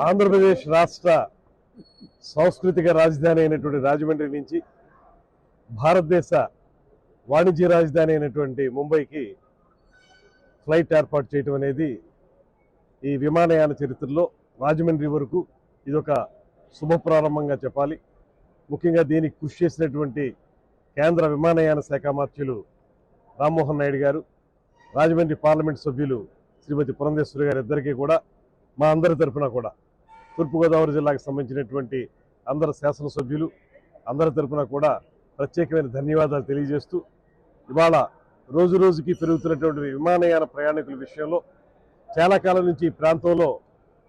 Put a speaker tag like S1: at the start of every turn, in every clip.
S1: ఆంధ్రప్రదేశ్ రాష్ట్ర సాంస్కృతిక రాజధాని అయినటువంటి రాజమండ్రి నుంచి భారతదేశ వాణిజ్య రాజధాని అయినటువంటి ముంబైకి ఫ్లైట్ ఏర్పాటు చేయడం అనేది ఈ విమానయాన చరిత్రలో రాజమండ్రి వరకు ఇదొక శుభ ప్రారంభంగా చెప్పాలి. ముఖ్యంగా దీనికి కృషి చేసినటువంటి కేంద్ర విమానయాన శాఖ మంత్రులు రామ్మోహన్ నాయుడు గారు, రాజమండ్రి పార్లమెంట్ సభ్యులు శ్రీమతి పురంధేశ్వరి గారు ఇద్దరికీ కూడా మా అందరి తరఫున కూడా తూర్పుగోదావరి జిల్లాకు సంబంధించినటువంటి అందరు శాసనసభ్యులు అందరి తరఫున కూడా ప్రత్యేకమైన ధన్యవాదాలు తెలియజేస్తూ, ఇవాళ రోజు రోజుకి పెరుగుతున్నటువంటి విమానయాన ప్రయాణికుల విషయంలో చాలా కాలం నుంచి ఈ ప్రాంతంలో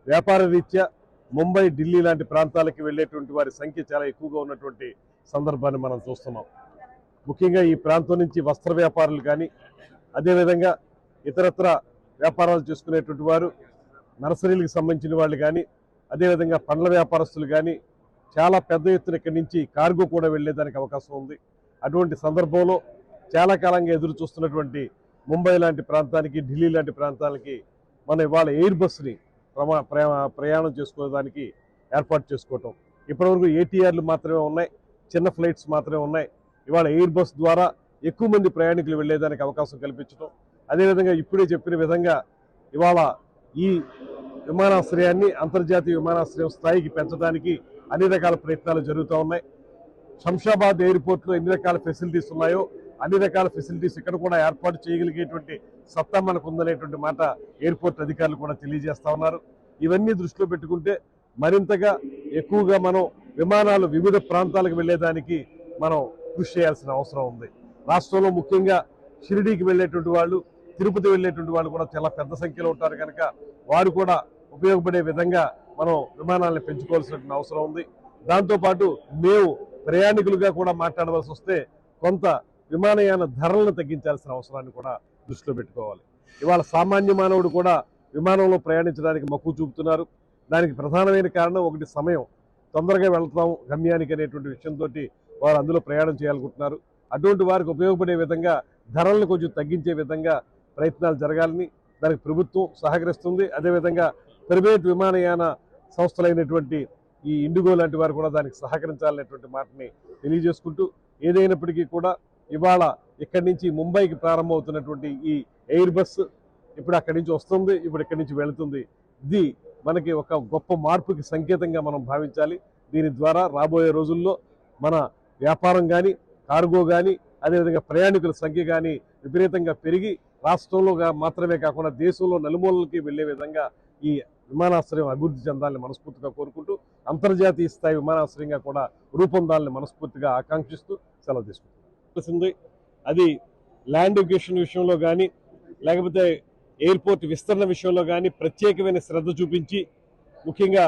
S1: వ్యాపార రీత్యా ముంబై, ఢిల్లీ లాంటి ప్రాంతాలకి వెళ్ళేటువంటి వారి సంఖ్య చాలా ఎక్కువగా ఉన్నటువంటి సందర్భాన్ని మనం చూస్తున్నాం. ముఖ్యంగా ఈ ప్రాంతం నుంచి వస్త్ర వ్యాపారులు కానీ, అదేవిధంగా ఇతరత్ర వ్యాపారాలు చేసుకునేటువంటి వారు, నర్సరీలకు సంబంధించిన వాళ్ళు కానీ, అదేవిధంగా పండ్ల వ్యాపారస్తులు కానీ చాలా పెద్ద ఎత్తున ఇక్కడి నుంచి కార్గో కూడా వెళ్ళేదానికి అవకాశం ఉంది. అటువంటి సందర్భంలో చాలా కాలంగా ఎదురు చూస్తున్నటువంటి ముంబై లాంటి ప్రాంతానికి, ఢిల్లీ లాంటి ప్రాంతాలకి మనం ఇవాళ ఎయిర్ బస్ని ప్రయాణం చేసుకోవడానికి ఏర్పాటు చేసుకోవటం. ఇప్పటివరకు ఏటీఆర్లు మాత్రమే ఉన్నాయి, చిన్న ఫ్లైట్స్ మాత్రమే ఉన్నాయి. ఇవాళ ఎయిర్ బస్ ద్వారా ఎక్కువ మంది ప్రయాణికులు వెళ్ళేదానికి అవకాశం కల్పించడం, అదేవిధంగా ఇప్పుడే చెప్పిన విధంగా ఇవాళ ఈ విమానాశ్రయాన్ని అంతర్జాతీయ విమానాశ్రయం స్థాయికి పెంచడానికి అన్ని రకాల ప్రయత్నాలు జరుగుతూ ఉన్నాయి. శంషాబాద్ ఎయిర్పోర్ట్లో ఎన్ని రకాల ఫెసిలిటీస్ ఉన్నాయో అన్ని రకాల ఫెసిలిటీస్ ఇక్కడ కూడా ఏర్పాటు చేయగలిగేటువంటి సత్తా మనకు ఉందనేటువంటి మాట ఎయిర్పోర్ట్ అధికారులు కూడా తెలియజేస్తా ఉన్నారు. ఇవన్నీ దృష్టిలో పెట్టుకుంటే మరింతగా ఎక్కువగా మనం విమానాలు వివిధ ప్రాంతాలకు వెళ్ళేదానికి మనం కృషి చేయాల్సిన అవసరం ఉంది. రాష్ట్రంలో ముఖ్యంగా షిరిడీకి వెళ్ళేటువంటి వాళ్ళు, తిరుపతి వెళ్ళేటువంటి వాళ్ళు కూడా చాలా పెద్ద సంఖ్యలో ఉంటారు కనుక వారు కూడా ఉపయోగపడే విధంగా మనం విమానాలను పెంచుకోవాల్సిన అవసరం ఉంది. దాంతోపాటు మేము ప్రయాణికులుగా కూడా మాట్లాడవలసి వస్తే కొంత విమానయాన ధరలను తగ్గించాల్సిన అవసరాన్ని కూడా దృష్టిలో పెట్టుకోవాలి. ఇవాళ సామాన్య మానవుడు కూడా విమానంలో ప్రయాణించడానికి మక్కువ చూపుతున్నారు. దానికి ప్రధానమైన కారణం ఒకటి, సమయం, తొందరగా వెళ్తాం గమ్యానికి అనేటువంటి విషయంతో వారు అందులో ప్రయాణం చేయాలనుకుంటున్నారు. అటువంటి వారికి ఉపయోగపడే విధంగా ధరలను కొంచెం తగ్గించే విధంగా ప్రయత్నాలు జరగాలని దానికి ప్రభుత్వం సహకరిస్తుంది. అదేవిధంగా ప్రైవేట్ విమానయాన సంస్థలైనటువంటి ఈ ఇండిగో లాంటి వారు కూడా దానికి సహకరించాలనేటువంటి మాటని తెలియజేసుకుంటూ, ఏదైనప్పటికీ కూడా ఇవాళ ఇక్కడి నుంచి ముంబైకి ప్రారంభమవుతున్నటువంటి ఈ ఎయిర్ బస్ ఇప్పుడు అక్కడి నుంచి వస్తుంది, ఇప్పుడు ఇక్కడి నుంచి వెళుతుంది. ఇది మనకి ఒక గొప్ప మార్పుకి సంకేతంగా మనం భావించాలి. దీని ద్వారా రాబోయే రోజుల్లో మన వ్యాపారం కానీ, కార్గో కానీ, అదేవిధంగా ప్రయాణికుల సంఖ్య కానీ విపరీతంగా పెరిగి రాష్ట్రంలో మాత్రమే కాకుండా దేశంలో నలుమూలలకి వెళ్లే విధంగా ఈ విమానాశ్రయం అభివృద్ధి చెందాలని మనస్ఫూర్తిగా కోరుకుంటూ, అంతర్జాతీయ స్థాయి విమానాశ్రయంగా కూడా రూపొందాలని మనస్ఫూర్తిగా ఆకాంక్షిస్తూ సెలవు తీసుకుంటున్నాం. అది ల్యాండ్ ఎడ్యుకేషన్ విషయంలో కానీ, లేకపోతే ఎయిర్పోర్ట్ విస్తరణ విషయంలో కానీ ప్రత్యేకమైన శ్రద్ధ చూపించి, ముఖ్యంగా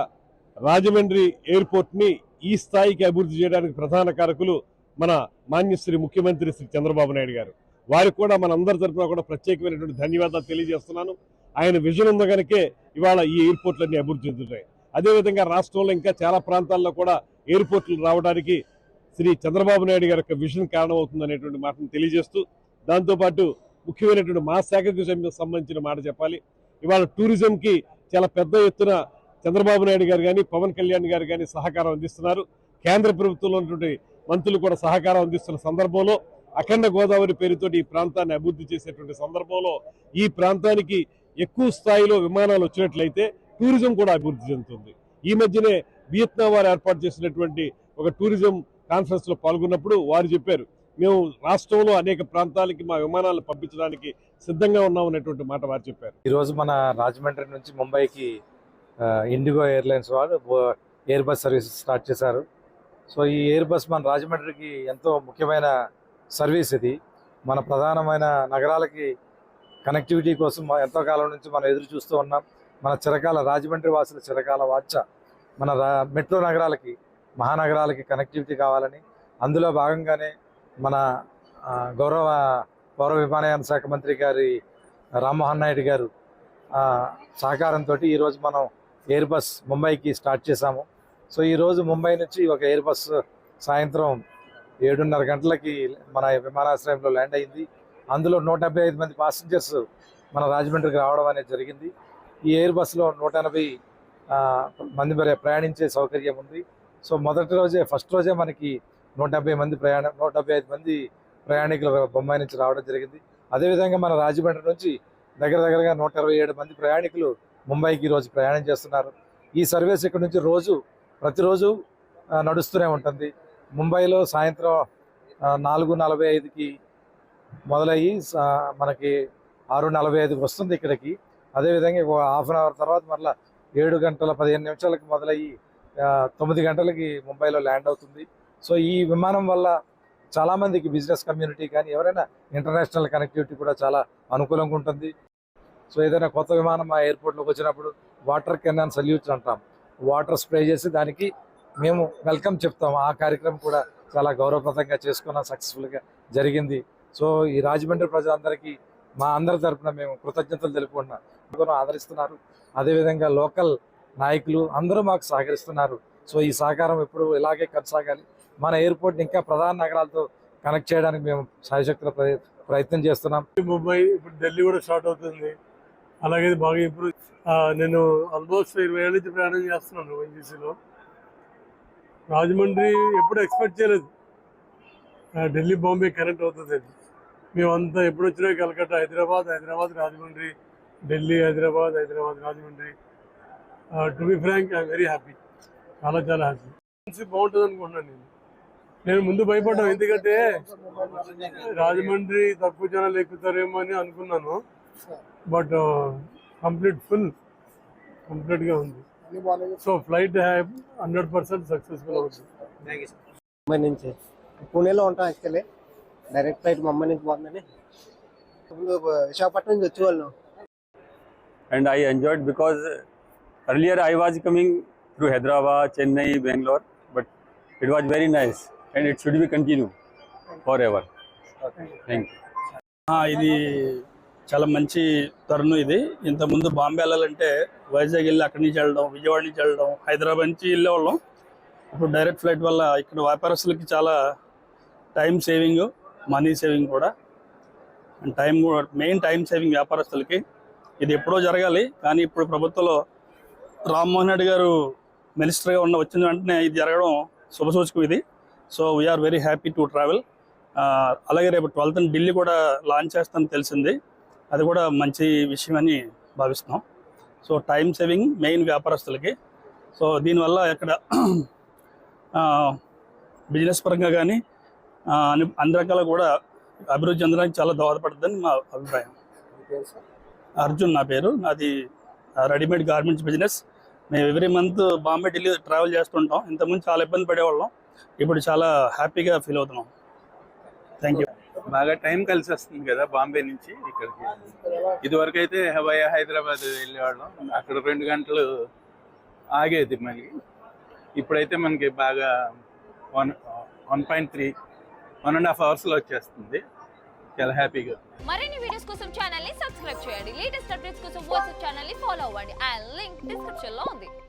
S1: రాజమండ్రి ఎయిర్పోర్ట్ని ఈ స్థాయికి అభివృద్ధి చేయడానికి ప్రధాన కారకులు మన మాన్యశ్రీ ముఖ్యమంత్రి శ్రీ చంద్రబాబు నాయుడు గారు. వారికి కూడా మన అందరి తరఫున కూడా ప్రత్యేకమైనటువంటి ధన్యవాదాలు తెలియజేస్తున్నాను. ఆయన విజన్ ఉన్న కనుకే ఇవాళ ఈ ఎయిర్పోర్ట్లన్నీ అభివృద్ధి చెందుతాయి. అదేవిధంగా రాష్ట్రంలో ఇంకా చాలా ప్రాంతాల్లో కూడా ఎయిర్పోర్ట్లు రావడానికి శ్రీ చంద్రబాబు నాయుడు గారి యొక్క విజన్ కారణమవుతుంది అనేటువంటి మాటను తెలియజేస్తూ, దాంతోపాటు ముఖ్యమైనటువంటి మా శాఖకు సంబంధించిన మాట చెప్పాలి. ఇవాళ టూరిజంకి చాలా పెద్ద ఎత్తున చంద్రబాబు నాయుడు గారు కానీ, పవన్ కళ్యాణ్ గారు కానీ సహకారం అందిస్తున్నారు. కేంద్ర ప్రభుత్వంలో ఉన్నటువంటి మంత్రులు కూడా సహకారం అందిస్తున్న సందర్భంలో అఖండ గోదావరి పేరుతోటి ఈ ప్రాంతాన్ని అభివృద్ధి చేసేటువంటి సందర్భంలో ఈ ప్రాంతానికి ఎక్కువ స్థాయిలో విమానాలు వచ్చినట్లయితే టూరిజం కూడా అభివృద్ధి చెందుతుంది. ఈ మధ్యనే వియత్నాం వారు ఏర్పాటు చేసినటువంటి ఒక టూరిజం కాన్ఫరెన్స్ లో పాల్గొన్నప్పుడు వారు చెప్పారు, మేము రాష్ట్రంలో అనేక ప్రాంతాలకి మా విమానాలు పంపించడానికి సిద్ధంగా ఉన్నాం అనేటువంటి మాట వారు చెప్పారు.
S2: ఈరోజు మన రాజమండ్రి నుంచి ముంబైకి ఇండిగో ఎయిర్లైన్స్ వారు ఎయిర్ బస్ సర్వీస్ స్టార్ట్ చేశారు. సో ఈ ఎయిర్ బస్ మన రాజమండ్రికి ఎంతో ముఖ్యమైన సర్వీస్. ఇది మన ప్రధానమైన నగరాలకి కనెక్టివిటీ కోసం ఎంతో కాలం నుంచి మనం ఎదురు చూస్తూ ఉన్నాం. మన చిరకాల రాజమండ్రి వాసుల చిరకాల వాంఛ మన మెట్రో నగరాలకి, మహానగరాలకి కనెక్టివిటీ కావాలని, అందులో భాగంగానే మన గౌరవ పౌర విమానయాన శాఖ మంత్రి గారి రామ్మోహన్ నాయుడు గారు సహకారంతో ఈరోజు మనం ఎయిర్ బస్ ముంబైకి స్టార్ట్ చేశాము. సో ఈరోజు ముంబై నుంచి ఒక ఎయిర్ బస్ సాయంత్రం 7:30 గంటలకి మన విమానాశ్రయంలో ల్యాండ్ అయింది. అందులో 175 మంది పాసెంజర్స్ మన రాజమండ్రికి రావడం అనేది జరిగింది. ఈ ఎయిర్ బస్సులో 180 మంది ప్రయాణించే సౌకర్యం ఉంది. సో ఫస్ట్ రోజే మనకి 175 మంది ప్రయాణికులు బొంబాయి నుంచి రావడం జరిగింది. అదేవిధంగా మన రాజమండ్రి నుంచి దగ్గరగా 127 మంది ప్రయాణికులు ముంబైకి ఈరోజు ప్రయాణం చేస్తున్నారు. ఈ సర్వీస్ ఇక్కడ నుంచి ప్రతిరోజు నడుస్తూనే ఉంటుంది. ముంబైలో సాయంత్రం 4:45కి మొదలయ్యి మనకి 6:45కి వస్తుంది ఇక్కడికి. అదేవిధంగా హాఫ్ అన్ అవర్ తర్వాత మరలా 7:15 మొదలయ్యి 9 గంటలకి ముంబైలో ల్యాండ్ అవుతుంది. సో ఈ విమానం వల్ల చాలామందికి బిజినెస్ కమ్యూనిటీ కానీ ఎవరైనా ఇంటర్నేషనల్ కనెక్టివిటీ కూడా చాలా అనుకూలంగా ఉంటుంది. సో ఏదైనా కొత్త విమానం మా ఎయిర్పోర్ట్లోకి వచ్చినప్పుడు వాటర్ కెనాన్ సల్యూట్ అంటాం, వాటర్ స్ప్రే చేసి దానికి మేము వెల్కమ్ చెప్తాం. ఆ కార్యక్రమం కూడా చాలా గౌరవప్రదంగా చేసుకున్నాం, సక్సెస్ఫుల్గా జరిగింది. సో ఈ రాజమండ్రి ప్రజలందరికీ మా అందరి తరఫున మేము కృతజ్ఞతలు తెలుపుకుంటున్నాం. ఆదరిస్తున్నారు. అదేవిధంగా లోకల్ నాయకులు అందరూ మాకు సహకరిస్తున్నారు. సో ఈ సహకారం ఎప్పుడు ఇలాగే కొనసాగాలి. మన ఎయిర్పోర్ట్ని ఇంకా ప్రధాన నగరాలతో కనెక్ట్ చేయడానికి మేము సాయశక్తుల ప్రయత్నం చేస్తున్నాం.
S3: ముంబై ఇప్పుడు ఢిల్లీ కూడా స్టార్ట్ అవుతుంది. అలాగే బాగా ఇంప్రూవ్. నేను ఆల్మోస్ట్ 20 ఏళ్ళ నుంచి ప్రయాణం చేస్తున్నాను ఎన్జీసీలో. రాజమండ్రి ఎప్పుడు ఎక్స్పెక్ట్ చేయలేదు ఢిల్లీ బాంబే కనెక్ట్ అవుతుంది అని. మేమంతా ఎప్పుడు వచ్చినా Calcutta, Hyderabad Rajahmundry, Delhi Hyderabad Rajahmundry. To be frank I'm very happy, చాలా హ్యాపీ. బాగుంటుంది అనుకుంటున్నాను. నేను ముందు భయపడ్డాను, ఎందుకంటే రాజమండ్రి తక్కువ జనాలు ఎక్కుతారేమో అని అనుకున్నాను. బట్ కంప్లీట్గా ఉంది. సో ఫ్లైట్ 100% సక్సెస్ఫుల్ అవుతుంది.
S4: ముంబై నుంచి పూణేలో ఉంటాం. యాక్చువల్లీ డైరెక్ట్ ఫ్లైట్ ముంబై నుంచి పోతుందని ముందు విశాఖపట్నం నుంచి వచ్చేవాళ్ళం.
S5: And I enjoyed because earlier I was coming through Hyderabad, Chennai, Bangalore, but it was very nice and it should be continue forever. Thank you.
S6: ఇది చాలా మంచి తరుణం. ఇది ఇంతకుముందు బాంబే వెళ్ళాలంటే వైజాగ్ వెళ్ళి అక్కడి నుంచి వెళ్ళడం, విజయవాడ నుంచి వెళ్ళడం, హైదరాబాద్ నుంచి వెళ్ళేవాళ్ళం. ఇప్పుడు డైరెక్ట్ ఫ్లైట్ వల్ల ఇక్కడ వ్యాపారస్తులకి చాలా టైం సేవింగ్, మనీ సేవింగ్ కూడా. అండ్ మెయిన్ టైం సేవింగ్ వ్యాపారస్తులకి. ఇది ఎప్పుడో జరగాలి, కానీ ఇప్పుడు ప్రభుత్వంలో రామ్మోహన్ రెడ్డి గారు మినిస్టర్గా వచ్చిన వెంటనే ఇది జరగడం శుభసూచకం ఇది. So we are very happy to travel. అలాగే రేపు 12th ఢిల్లీ కూడా లాంచ్ చేస్తానని తెలిసింది. అది కూడా మంచి విషయం అని భావిస్తున్నాం. సో టైం సేవింగ్ మెయిన్ వ్యాపారస్తులకి. సో దీనివల్ల ఇక్కడ బిజినెస్ పరంగా కానీ అన్ని రకాల కూడా అభివృద్ధి చెందడానికి చాలా దోహదపడుతుందని మా అభిప్రాయం. అర్జున్ నా పేరు. నాది రెడీమేడ్ గార్మెంట్స్ బిజినెస్. మేము every month Bombay Delhi travel చేస్తుంటాం. ఇంతకుముందు చాలా ఇబ్బంది పడేవాళ్ళం, ఇప్పుడు చాలా హ్యాపీగా ఫీల్ అవుతున్నాం. Thank you.
S7: బాగా టైం కలిసి వస్తుంది కదా బాంబే నుంచి ఇక్కడికి. ఇదివరకు అయితే హైదరాబాద్ వెళ్ళేవాళ్ళం, అక్కడ 2 గంటలు ఆగేది మళ్ళీ. ఇప్పుడైతే మనకి బాగా 1.5 అవర్స్లో వచ్చేస్తుంది. చాలా హ్యాపీగా.
S8: మరిన్ని వీడియోస్ కోసం ఛానల్ ని సబ్స్క్రైబ్ చేయండి. లేటెస్ట్ అప్డేట్స్ కోసం వాట్సాప్ ఛానల్ ని ఫాలో అవ్వండి. ఆ లింక్ డిస్క్రిప్షన్ లో ఉంది.